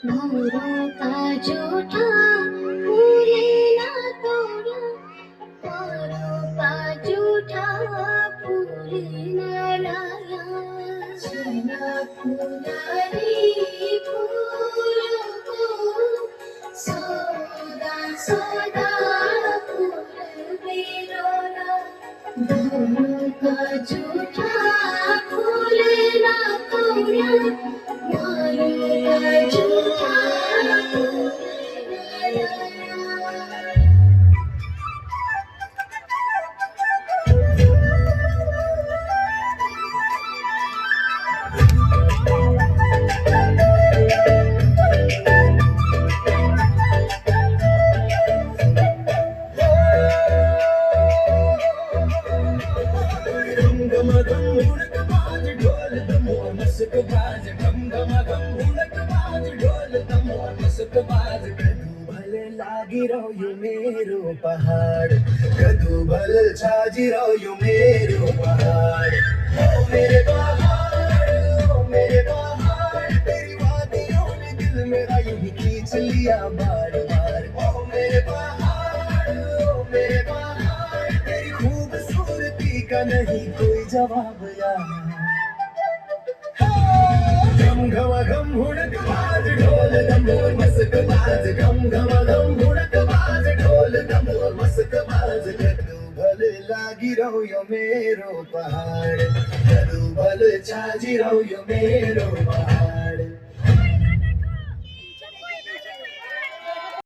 मोरों का जूठा फूले ना तोड़ा, मोरों का जूठा फूले ना लाया। चना फुलारी फूलों को सौदा सौदा फूल बेरोना, मोरों का जूठा फूले ना तोड़ा, मोरों का जूठा फूले ना लाया। लागिरो यो मेरो पहाड, कदू भल छाजिरो यो मेरो पहाड। ओ मेरे पहाड़ तेरी वादियों ने दिल मेरा यूं ही खींच लिया बार बार। ओ मेरे पहाड़ तेरी खूबसूरती का नहीं कोई जवाब यार। घम घमा घम हुड़क बाज ढोल दमोर मस्क बाज, घम घमा घम हुड़क बाज ढोल दमोर मस्क बाज। कदू भल लागी रहो यो मेरो पहाड़, कदू भल छाजी रहो यो मेरो पहाड़।